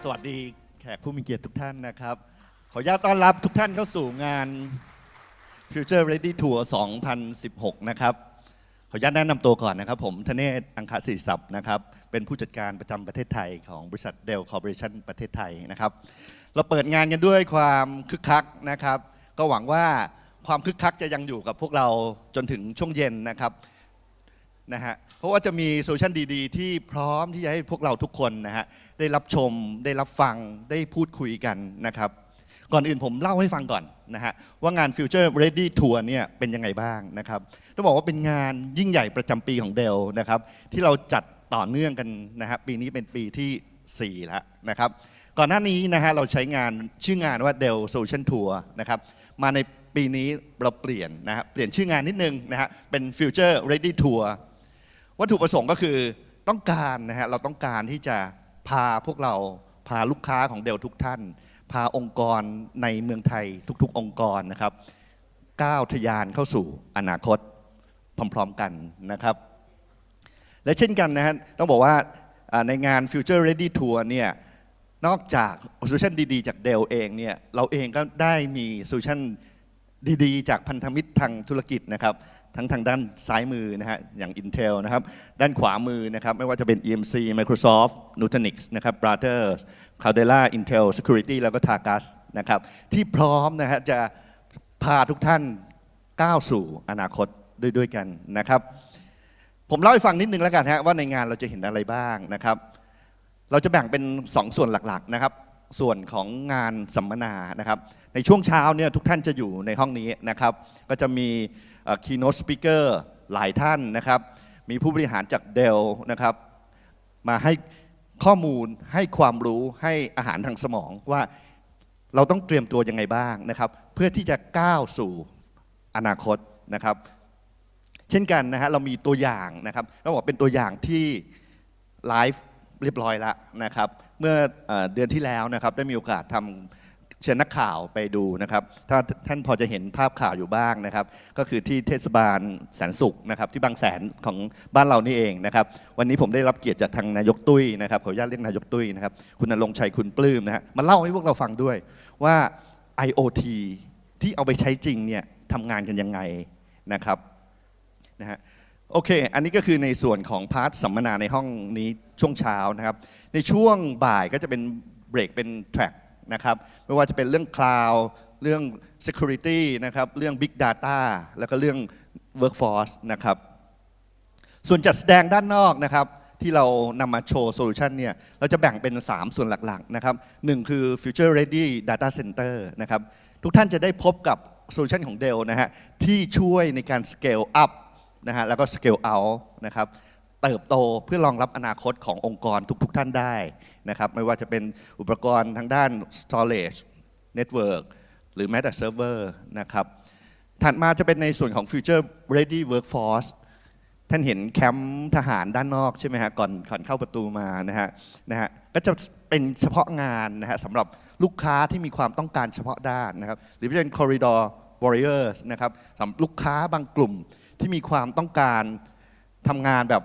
สวัสดีแขกผู้มีเกียรติทุกท่านนะครับขออนุญาตต้อนรับทุกท่านเข้าสู่งาน Future Ready Tour 2016 นะครับขออนุญาตแนะนำตัวก่อนนะครับผมธเนศ อังคศิริศัพท์นะครับเป็นผู้จัดการประจำประเทศไทยของบริษัท Dell Corporation ประเทศไทยนะครับเราเปิดงานกันด้วยความคึกคักนะครับก็หวังว่าความคึกคักจะยังอยู่กับพวกเราจนถึงช่วงเย็นนะครับเพราะว่าจะมีโซลูชันดีๆที่พร้อมที่จะให้พวกเราทุกคนได้รับชมได้รับฟังได้พูดคุยกันนะครับก่อนอื่นผมเล่าให้ฟังก่อนว่างาน Future Ready Tour เนี่ยเป็นยังไงบ้างนะครับต้องบอกว่าเป็นงานยิ่งใหญ่ประจำปีของ Dell นะครับที่เราจัดต่อเนื่องกันปีนี้เป็นปีที่4แล้วนะครับก่อนหน้านี้เราใช้งานชื่องานว่า Dell Solution Tour นะครับมาในปีนี้เราเปลี่ยนชื่องานนิดนึงเป็น Future Ready Tourวัตถุประสงค์ก็คือต้องการเราต้องการที่จะพาพวกเราพาลูกค้าของเดลทุกท่านพาองค์กรในเมืองไทยทุกๆองค์กรนะครับก้าวทะยานเข้าสู่อนาคตพร้อมๆกันนะครับและเช่นกันต้องบอกว่าในงาน Future Ready Tour เนี่ยนอกจากโซลูชันดีๆจากเดลเองเนี่ยเราเองก็ได้มีโซลูชันดีๆจากพันธมิตรทางธุรกิจนะครับทั้งทางด้านซ้ายมืออย่าง Intel นะครับด้านขวามือนะครับไม่ว่าจะเป็น EMC Microsoft Nutanix นะครับ Brothers Cloudera Intel Security แล้วก็ Targus นะครับที่พร้อมจะพาทุกท่านก้าวสู่อนาคตด้วยกันนะครับผมเล่าให้ฟังนิดนึงแล้วกันว่าในงานเราจะเห็นอะไรบ้างนะครับเราจะแบ่งเป็น2ส่วนหลักๆนะครับส่วนของงานสัมมนานะครับในช่วงเช้าเนี่ยทุกท่านจะอยู่ในห้องนี้นะครับก็จะมีKeynote Speaker หลายท่านนะครับมีผู้บริหารจาก Dell นะครับมาให้ข้อมูลให้ความรู้ให้อาหารทางสมองว่าเราต้องเตรียมตัวยังไงบ้างนะครับเพื่อที่จะก้าวสู่อนาคตนะครับเช่นกันเรามีตัวอย่างนะครับต้องบอกเป็นตัวอย่างที่ไลฟ์เรียบร้อยแล้วนะครับเมื่อเดือนที่แล้วนะครับได้มีโอกาสทำเชิญนักข่าวไปดูนะครับถ้าท่านพอจะเห็นภาพข่าวอยู่บ้างนะครับก็คือที่เทศบาลแสนสุขนะครับที่บางแสนของบ้านเรานี่เองนะครับวันนี้ผมได้รับเกียรติจากทางนายกตุ้ยนะครับขออนุญาตเรียกนายกตุ้ยนะครับคุณณรงค์ชัยคุณปลื้มมาเล่าให้พวกเราฟังด้วยว่า IoT ที่เอาไปใช้จริงเนี่ยทำงานกันยังไงนะครับโอเคอันนี้ก็คือในส่วนของพาร์ทสัมมนาในห้องนี้ช่วงเช้านะครับในช่วงบ่ายก็จะเป็นเบรกเป็นแทร็กนะครับไม่ว่าจะเป็นเรื่อง Cloud เรื่อง Security นะครับเรื่อง Big Data แล้วก็เรื่อง Workforce นะครับส่วนจัดแสดงด้านนอกนะครับที่เรานำมาโชว์โซลูชันเนี่ยเราจะแบ่งเป็น3ส่วนหลักๆนะครับ1คือ Future Ready Data Center นะครับทุกท่านจะได้พบกับโซลูชันของ Dell ที่ช่วยในการ Scale Up แล้วก็ Scale Out นะครับเติบโตเพื่อรองรับอนาคตขององค์กรทุกท่านได้นะครับไม่ว่าจะเป็นอุปกรณ์ทางด้าน storage network หรือแม้แต่ server นะครับถัดมาจะเป็นในส่วนของ future ready workforce ท่านเห็นแคมป์ทหารด้านนอกใช่ไหมก่อนเข้าประตูมานะฮะก็จะเป็นเฉพาะงานสำหรับลูกค้าที่มีความต้องการเฉพาะด้านนะครับหรือเป็น corridor warriors นะครับสำหรับลูกค้าบางกลุ่มที่มีความต้องการทำงานแบบ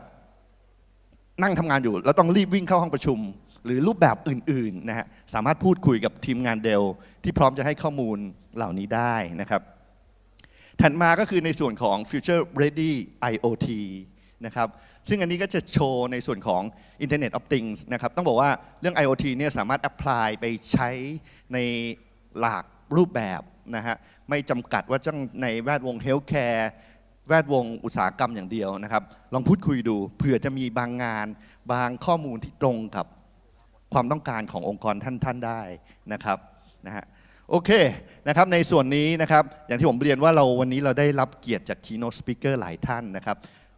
นั่งทำงานอยู่แล้วต้องรีบวิ่งเข้าห้องประชุมหรือรูปแบบอื่นๆสามารถพูดคุยกับทีมงาน Dell ที่พร้อมจะให้ข้อมูลเหล่านี้ได้นะครับถัดมาก็คือในส่วนของ Future Ready IoT นะครับซึ่งอันนี้ก็จะโชว์ในส่วนของ Internet of Things นะครับต้องบอกว่าเรื่อง IoT เนี่ยสามารถ apply ไปใช้ในหลากรูปแบบไม่จำกัดว่าต้องในแวดวง Healthcareแวดวงอุตสาหกรรมอย่างเดียวนะครับลองพูดคุยดูเผื่อจะมีบางงานบางข้อมูลที่ตรงกับความต้องการขององค์กรท่านได้นะครับโอเคนะครับในส่วนนี้นะครับอย่างที่ผมเรียนว่าวันนี้เราได้รับเกียรติจาก Keynote Speaker หลายท่านนะครับ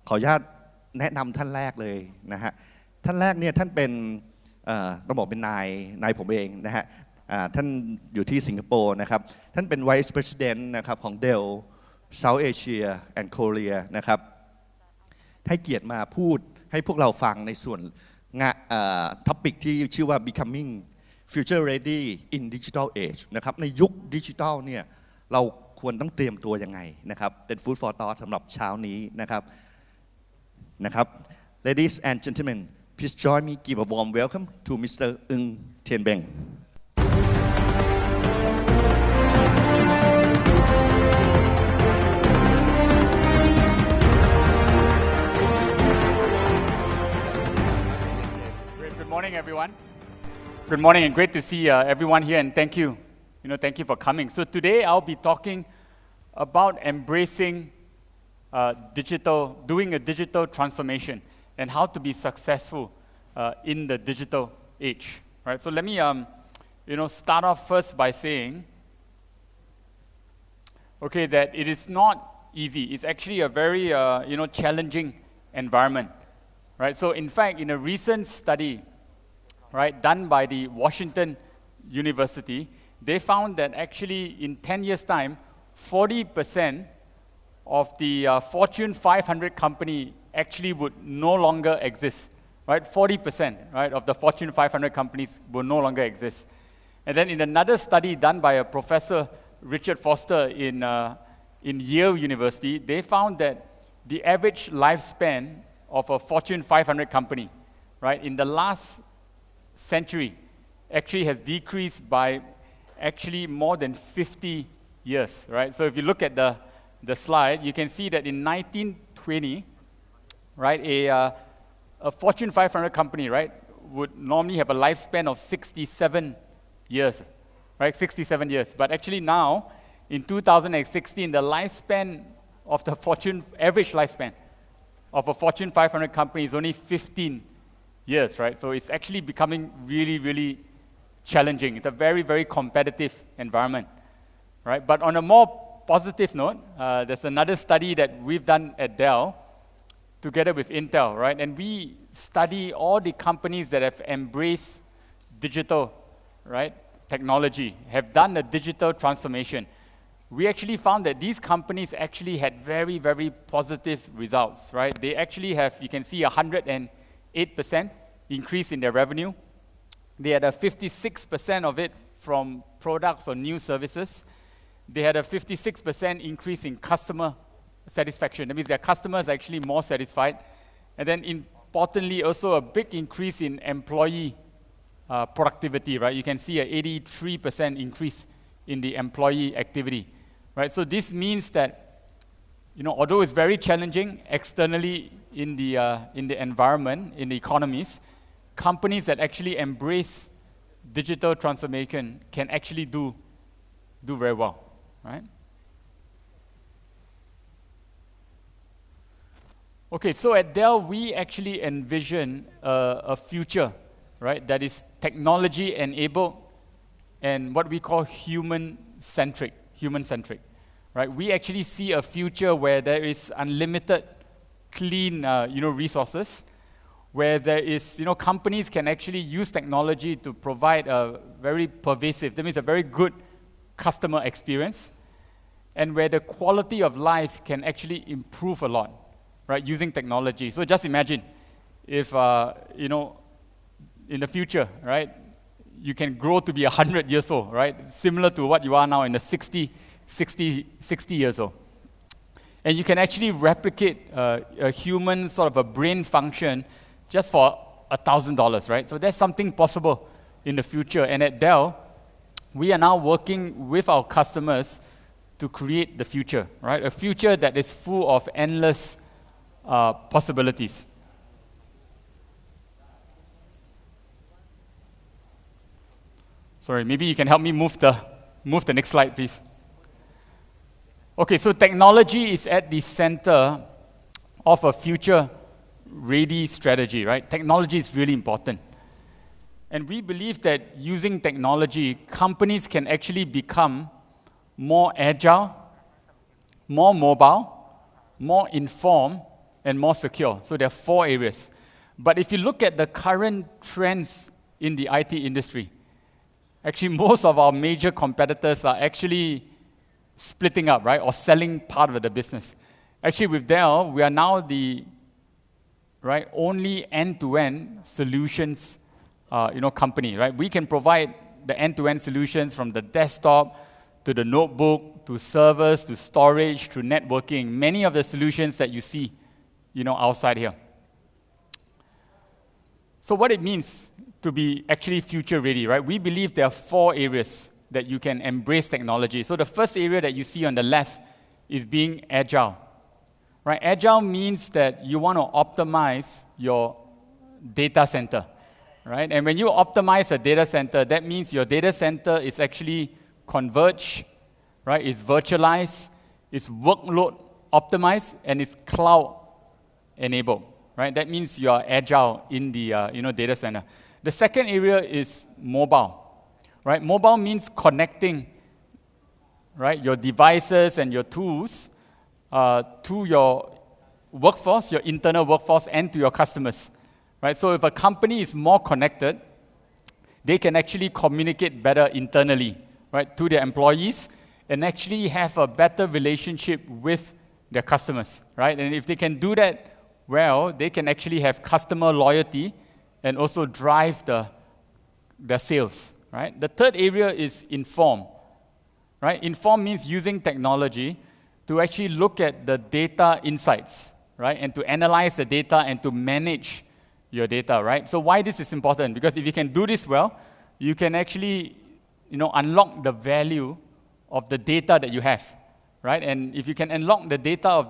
ขออนุญาตแนะนำท่านแรกเลยท่านแรกเนี่ยท่านเป็นต้องบอกเป็นนายผมเองท่านอยู่ที่สิงคโปร์นะครับท่านเป็น Vice President นะครับของ Dell South Asia and Korea นะครับให้เกียรติมาพูดให้พวกเราฟังในส่วนท็อปิกที่ชื่อว่า Becoming Future Ready in Digital Age นะครับในยุคดิจิทัลเนี่ยเราควรต้องเตรียมตัวยังไงนะครับเป็น Food for Thought สำหรับเช้านี้นะครับ Ladies and gentlemen Please join me, give a warm welcome to Mr. Tian Beng. Good morning, everyone. Good morning, and great to see everyone here, and thank you. Thank you for coming. So today I'll be talking about embracing doing a digital transformation, and how to be successful in the digital age. Right. So let me, start off first by saying, okay, that it is not easy. It's actually a very, challenging environment. Right. So in fact, in a recent study, right, done by the Washington University, they found that actually in 10 years' time, 40% of the Fortune 500 company actually would no longer exist, right? 40%, right, of the Fortune 500 companies will no longer exist. And then in another study done by a professor, Richard Foster, in Yale University, they found that the average lifespan of a Fortune 500 company, right, in the last century actually has decreased by actually more than 50 years, right? So if you look at the slide, you can see that in 1920, right, a Fortune 500 company, right, would normally have a lifespan of 67 years, right, 67 years. But actually now, in 2016, the lifespan of the average lifespan of a Fortune 500 company is only 15 years, right? So it's actually becoming really, really challenging. It's a very, very competitive environment, right? But on a more positive note, there's another study that we've done at Dell together with Intel, right? And we study all the companies that have embraced digital, right, technology, have done a digital transformation. We actually found that these companies actually had very, very positive results, right? They actually have, you can see, 108% increase in their revenue. They had a 56% of it from products or new services. They had a 56% increase in customer satisfaction. That means their customers are actually more satisfied. And then importantly, also a big increase in employee productivity, right? You can see an 83% increase in the employee activity, right? So this means that, although it's very challenging externally in the environment, in the economies, companies that actually embrace digital transformation can actually do very well, right? Okay, so at Dell, we actually envision a future, right, that is technology-enabled and what we call human-centric, right? We actually see a future where there is unlimited, clean, resources, where there is, companies can actually use technology to provide a very pervasive, that means a very good customer experience, and where the quality of life can actually improve a lot, right, using technology. So just imagine if, in the future, right, you can grow to be 100 years old, right, similar to what you are now in the 60 years old. And you can actually replicate a human sort of a brain function just for $1,000, right? So there's something possible in the future. And at Dell, we are now working with our customers to create the future, right? A future that is full of endless possibilities. Sorry, maybe you can help me move the next slide, please. Okay, so technology is at the center of a future-ready strategy, right? Technology is really important. And we believe that using technology, companies can actually become more agile, more mobile, more informed, and more secure. So there are 4 areas. But if you look at the current trends in the IT industry, actually most of our major competitors are actually splitting up, right, or selling part of the business. Actually, with Dell, we are now the only end-to-end solutions, company, right? We can provide the end-to-end solutions from the desktop to the notebook to servers to storage to networking. Many of the solutions that you see, outside here. So what it means to be actually future ready, right? We believe there are 4 areas that you can embrace technology. So the first area that you see on the left is being agile, right? Agile means that you want to optimize your data center, right? And when you optimize a data center, that means your data center is actually converged, right? It's virtualized, it's workload optimized, and it's cloud enabled, right? That means you are agile in the data center. The second area is mobile, right? Mobile means connecting, right, your devices and your tools to your workforce, your internal workforce, and to your customers, right? So if a company is more connected, they can actually communicate better internally, right, to their employees, and actually have a better relationship with their customers, right? And if they can do that well, they can actually have customer loyalty and also drive their sales, right? The third area is inform, right? Inform means using technology to actually look at the data insights, right? And to analyze the data and to manage your data, right? So why this is important? Because if you can do this well, you can actually, unlock the value of the data that you have, right? And if you can unlock the data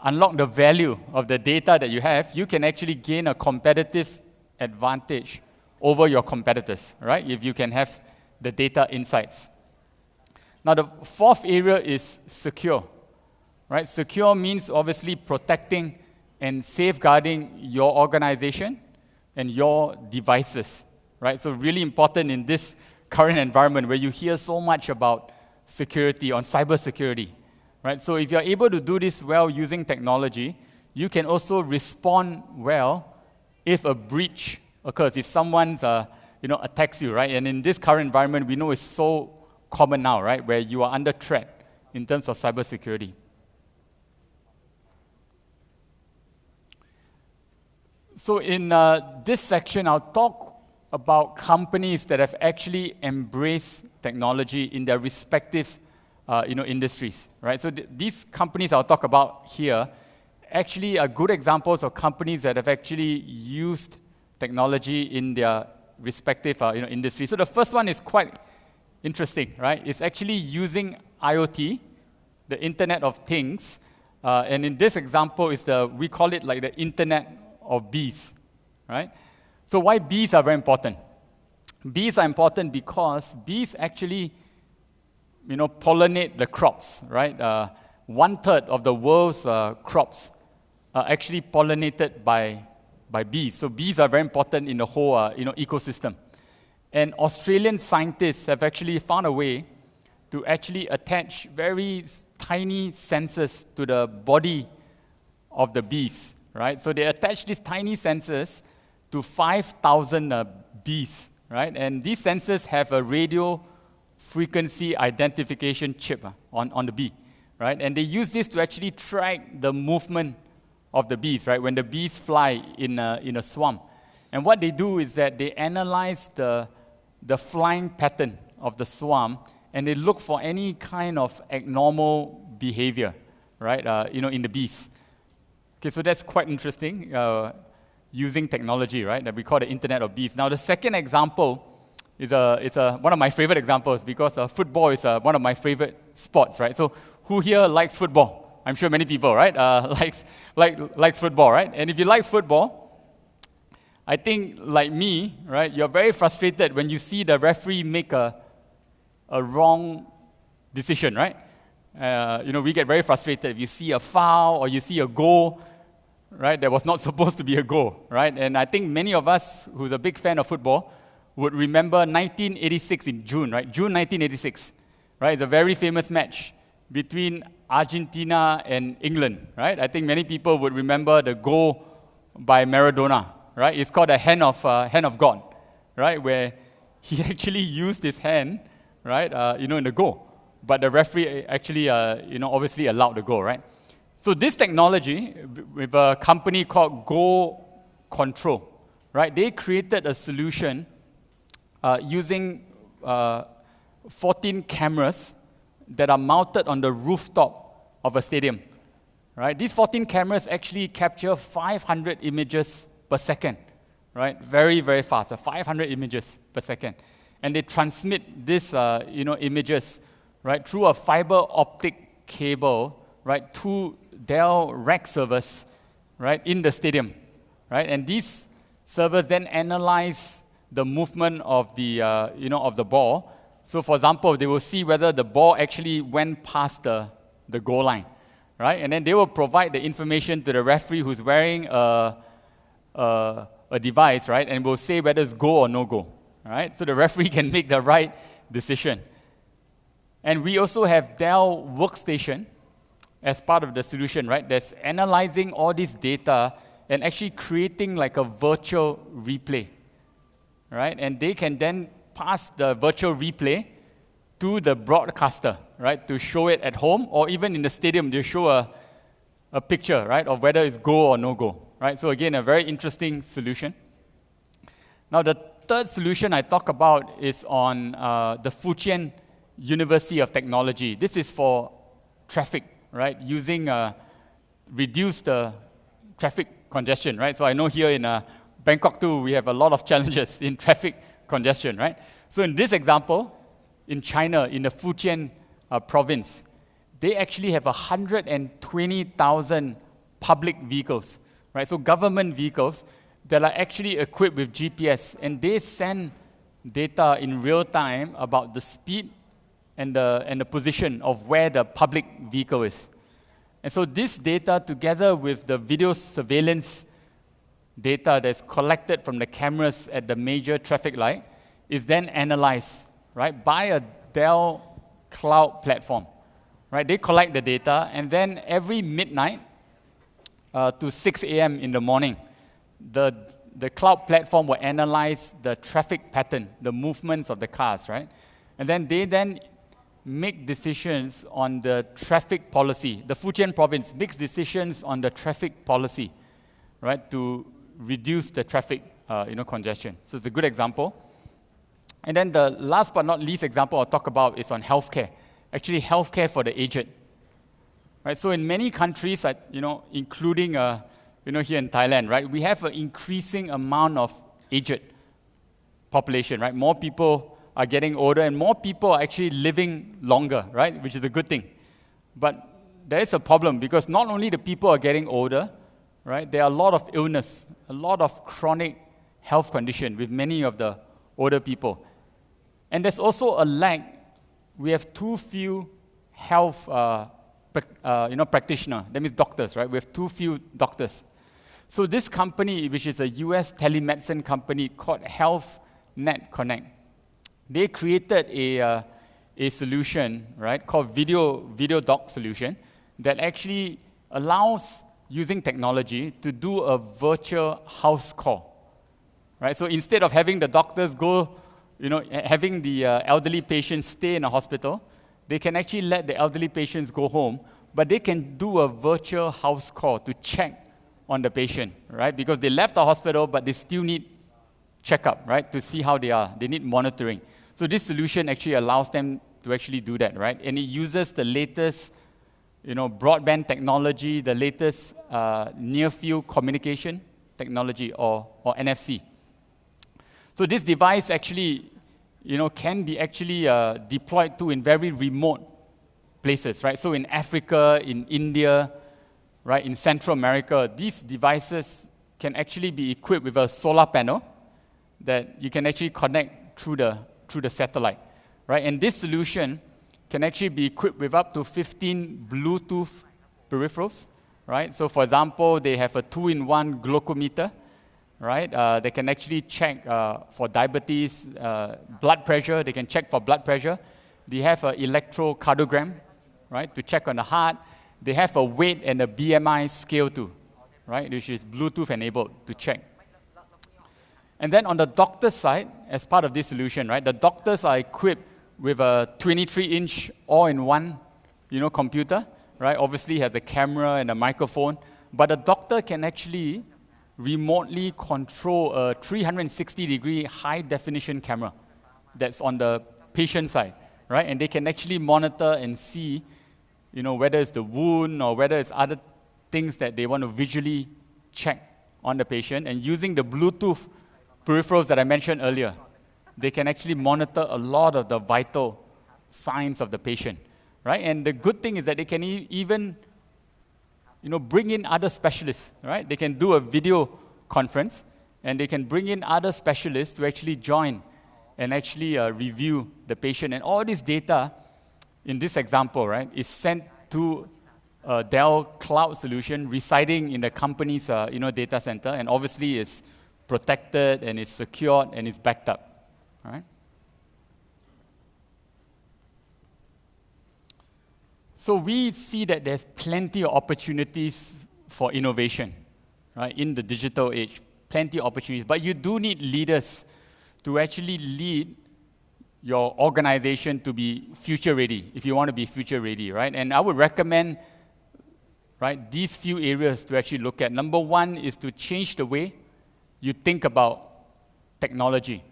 unlock the value of the data that you have, you can actually gain a competitive advantage over your competitors, right? If you can have the data insights. Now, the fourth area is secure, right? Secure means obviously protecting and safeguarding your organization and your devices, right? So really important in this current environment where you hear so much about security, on cybersecurity, right? So if you're able to do this well using technology, you can also respond well if a breach occurs, if someone attacks you, right? And in this current environment, we know it's so common now, right, where you are under threat in terms of cybersecurity. So in this section, I'll talk about companies that have actually embraced technology in their respective industries, right? So these companies I'll talk about here actually are good examples of companies that have actually used technology in their respective industries. So the first one is quite interesting, right? It's actually using IoT, the Internet of Things, and in this example we call it like the Internet of Bees, right? So why bees are very important? Bees are important because bees actually pollinate the crops, right? 1/3 of the world's crops are actually pollinated by bees. So bees are very important in the whole ecosystem. And Australian scientists have actually found a way to actually attach very tiny sensors to the body of the bees, right? So they attach these tiny sensors to 5,000 bees, right? And these sensors have a radio frequency identification chip on the bee, right? And they use this to actually track the movement of the bees, right? When the bees fly in a swarm. And what they do is that they analyze the flying pattern of the swarm, and they look for any kind of abnormal behavior, right? In the bees. Okay, so that's quite interesting, using technology, right? That we call the Internet of Bees. Now, the second example is one of my favorite examples because football is one of my favorite sports, right? So who here likes football? I'm sure many people, right? Likes football, right? And if you like football, I think like me, right? You're very frustrated when you see the referee make a wrong decision, right? We get very frustrated if you see a foul or you see a goal, right? That was not supposed to be a goal, right? And I think many of us who's a big fan of football would remember 1986 in June, right? June 1986, right? It's a very famous match between Argentina and England, right? I think many people would remember the goal by Maradona, right? It's called the hand of God, right? Where he actually used his hand, right? In the goal. But the referee actually, obviously allowed the goal, right? So this technology, with a company called Goal Control, right? They created a solution using 14 cameras that are mounted on the rooftop of a stadium, right? These 14 cameras actually capture 500 images per second, right? Very, very fast, 500 images per second. And they transmit these images, right, through a fiber optic cable, right, to Dell rack servers, right, in the stadium, right? And these servers then analyze the movement of the, of the ball. So for example, they will see whether the ball actually went past the goal line, right? And then they will provide the information to the referee who's wearing a device, right? And will say whether it's go or no go, right? So the referee can make the right decision. And we also have Dell Workstation as part of the solution, right? That's analyzing all this data and actually creating like a virtual replay, right? And they can then pass the virtual replay to the broadcaster, right? To show it at home, or even in the stadium, they show a picture, right? Of whether it's go or no go, right? So again, a very interesting solution. Now, the third solution I talk about is on the Fujian University of Technology. This is for traffic, right? Using reduced traffic congestion, right? So I know here in Bangkok too, we have a lot of challenges in traffic congestion, right? So in this example, in China, in the Fujian province, they actually have 120,000 public vehicles, right? So government vehicles that are actually equipped with GPS, and they send data in real time about the speed and the position of where the public vehicle is. And so this data, together with the video surveillance data that's collected from the cameras at the major traffic light, is then analyzed, right, by a Dell cloud platform, right? They collect the data, and then every midnight to 6 a.m. in the morning, the cloud platform will analyze the traffic pattern, the movements of the cars, right? And then they make decisions on the traffic policy. The Fujian province makes decisions on the traffic policy, right, to reduce the traffic congestion. So it's a good example. And then the last but not least example I'll talk about is on healthcare. Actually, healthcare for the aged. Right? So in many countries, including here in Thailand, right, we have an increasing amount of aged population, right? More people are getting older, and more people are actually living longer, right? Which is a good thing. But there is a problem, because not only the people are getting older, right? There are a lot of illness, a lot of chronic health condition with many of the older people. And there's also a lack. We have too few health practitioners. That means doctors, right? We have too few doctors. So this company, which is a US telemedicine company called HealthNet Connect, they created a solution, right, called video doc solution that actually allows, using technology, to do a virtual house call, right? So instead of having the doctors go, having the elderly patients stay in a hospital, they can actually let the elderly patients go home, but they can do a virtual house call to check on the patient, right? Because they left the hospital, but they still need checkup, right, to see how they are. They need monitoring. So this solution actually allows them to actually do that, right? And it uses the latest, broadband technology, the latest near-field communication technology, or NFC. So this device actually, can be actually deployed to in very remote places, right? So in Africa, in India, right, in Central America, these devices can actually be equipped with a solar panel that you can actually connect through the satellite, right? And this solution can actually be equipped with up to 15 Bluetooth peripherals, right? So for example, they have a 2-in-1 glucometer, right? They can actually check for diabetes, blood pressure. They can check for blood pressure. They have an electrocardiogram, right, to check on the heart. They have a weight and a BMI scale too, right, which is Bluetooth enabled to check. And then on the doctor's side, as part of this solution, right, the doctors are equipped with a 23-inch all-in-one, computer, right? Obviously has a camera and a microphone, but a doctor can actually remotely control a 360-degree high-definition camera that's on the patient side, right? And they can actually monitor and see, whether it's the wound or whether it's other things that they want to visually check on the patient, and using the Bluetooth peripherals that I mentioned earlier, they can actually monitor a lot of the vital signs of the patient, right? And the good thing is that they can even bring in other specialists, right? They can do a video conference, and they can bring in other specialists to actually join and actually review the patient. And all this data, in this example, right, is sent to a Dell cloud solution residing in the company's data center, and obviously it's protected and it's secured and it's backed up, right? So we see that there's plenty of opportunities for innovation, right, in the digital age, plenty of opportunities. But you do need leaders to actually lead your organization to be future ready, if you want to be future ready, right? And I would recommend, right, these few areas to actually look at. Number one is to change the way you think about technology,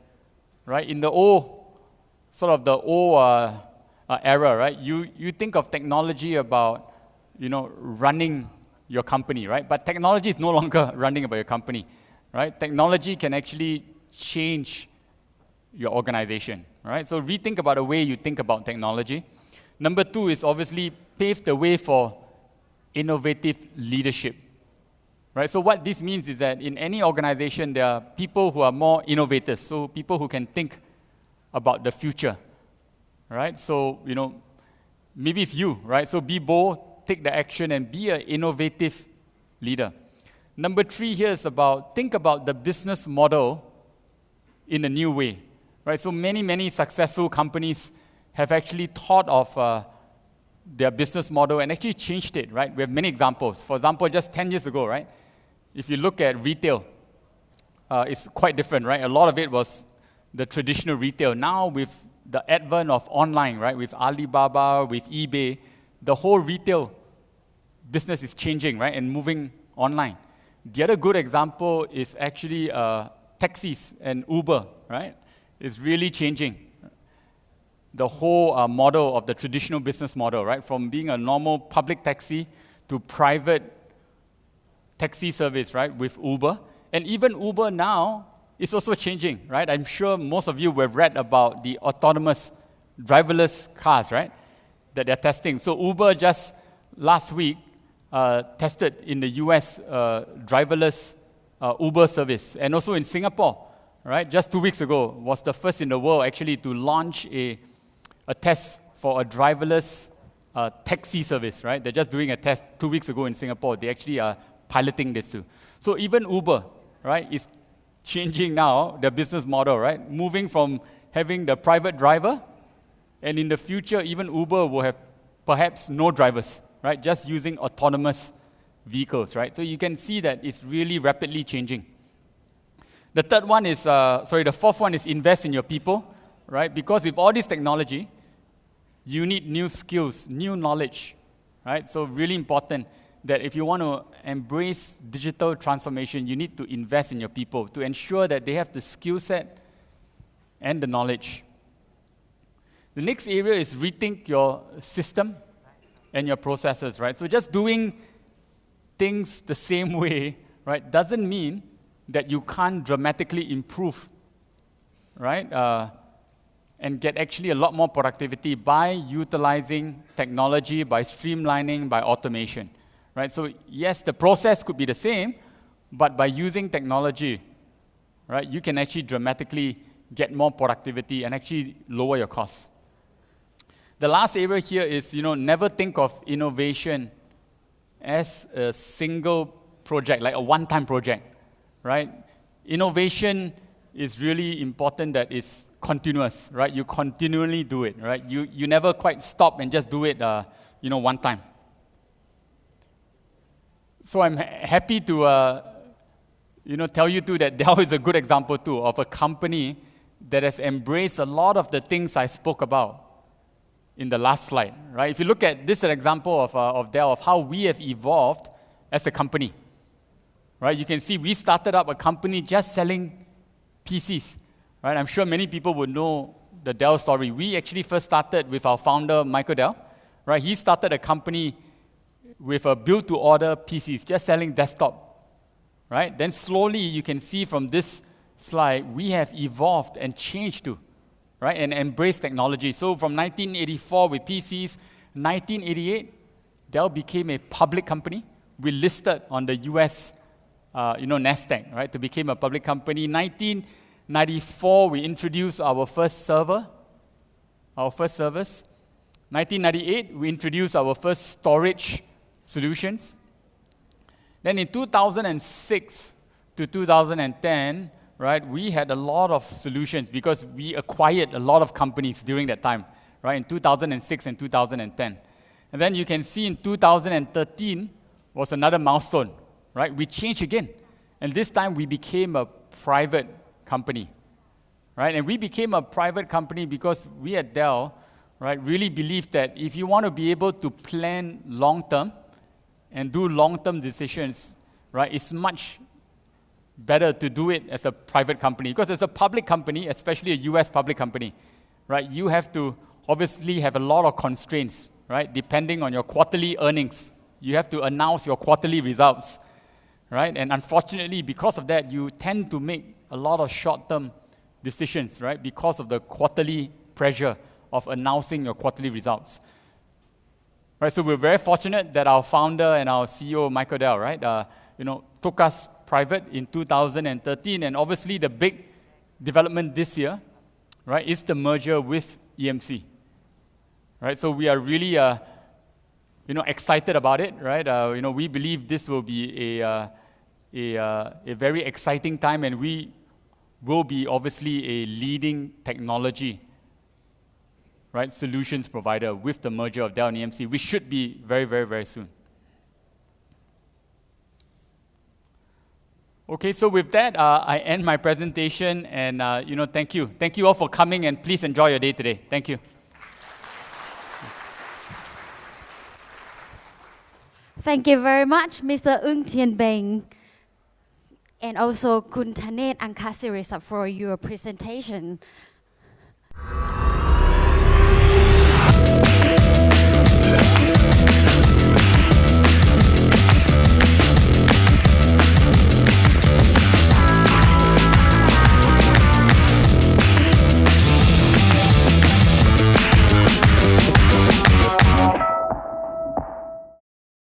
right? In the old era, right? You think of technology about, running your company, right? But technology is no longer running about your company, right? Technology can actually change your organization, right? So rethink about the way you think about technology. Number two is obviously pave the way for innovative leadership, right? So what this means is that in any organization, there are people who are more innovators, so people who can think about the future, right? So, maybe it's you, right? So be bold, take the action, and be an innovative leader. Number three here is think about the business model in a new way, right? So many successful companies have actually thought of their business model and actually changed it, right? We have many examples. For example, just 10 years ago, right? If you look at retail, it's quite different, right? A lot of it was the traditional retail. Now with the advent of online, right? With Alibaba, with eBay, the whole retail business is changing, right? And moving online. The other good example is actually taxis and Uber, right? It's really changing the whole model of the traditional business model, right? From being a normal public taxi to private taxi service, right? With Uber. And even Uber now is also changing, right? I'm sure most of you have read about the autonomous driverless cars, right? That they're testing. So Uber just last week tested in the US driverless Uber service, and also in Singapore, right? Just 2 weeks ago was the first in the world actually to launch a test for a driverless taxi service, right? They're just doing a test 2 weeks ago in Singapore. They actually are piloting this too. So even Uber, right, is changing now their business model, right? Moving from having the private driver, and in the future, even Uber will have perhaps no drivers, right? Just using autonomous vehicles, right? So you can see that it's really rapidly changing. The fourth one is invest in your people, right? Because with all this technology, you need new skills, new knowledge, right? So really important that if you want to embrace digital transformation, you need to invest in your people to ensure that they have the skill set and the knowledge. The next area is rethink your system and your processes, right? So just doing things the same way, right, doesn't mean that you can't dramatically improve, right? And get actually a lot more productivity by utilizing technology, by streamlining, by automation, right? So yes, the process could be the same, but by using technology, right, you can actually dramatically get more productivity and actually lower your costs. The last area here is, never think of innovation as a single project, like a one-time project, right? Innovation is really important that it's continuous, right? You continually do it, right? You never quite stop and just do it, one time. So I'm happy to, tell you too that Dell is a good example too of a company that has embraced a lot of the things I spoke about in the last slide, right? If you look at this, an example of Dell, of how we have evolved as a company, right? You can see we started up a company just selling PCs, right? I'm sure many people would know the Dell story. We actually first started with our founder, Michael Dell, right? He started a company with a build-to-order PCs, just selling desktop right? Then slowly you can see from this slide, we have evolved and changed to, right? And embraced technology. So from 1984 with PCs, 1988, Dell became a public company. We listed on the US, NASDAQ, right? To become a public company. 1994, we introduced our first server, our first servers. 1998, we introduced our first storage solutions. Then in 2006 to 2010, right, we had a lot of solutions because we acquired a lot of companies during that time, right, in 2006 and 2010. And then you can see in 2013 was another milestone, right? We changed again. And this time we became a private company, right? And we became a private company because we at Dell, right, really believe that if you want to be able to plan long-term and do long-term decisions, right, it's much better to do it as a private company. Because as a public company, especially a US public company, right, you have to obviously have a lot of constraints, right, depending on your quarterly earnings. You have to announce your quarterly results, right? And unfortunately, because of that, you tend to make a lot of short-term decisions, right, because of the quarterly pressure of announcing your quarterly results. Right, so we're very fortunate that our founder and our CEO, Michael Dell, right, took us private in 2013, and obviously the big development this year, right, is the merger with EMC. Right, so we are really, excited about it, right? We believe this will be a very exciting time, and we will be obviously a leading technology, right, solutions provider with the merger of Dell and EMC. We should be very, very, very soon. Okay, so with that, I end my presentation, and thank you. Thank you all for coming, and please enjoy your day today. Thank you. Thank you very much, Mr. Tian Beng, and also Kun Thaneth Angkasirisan for your presentation.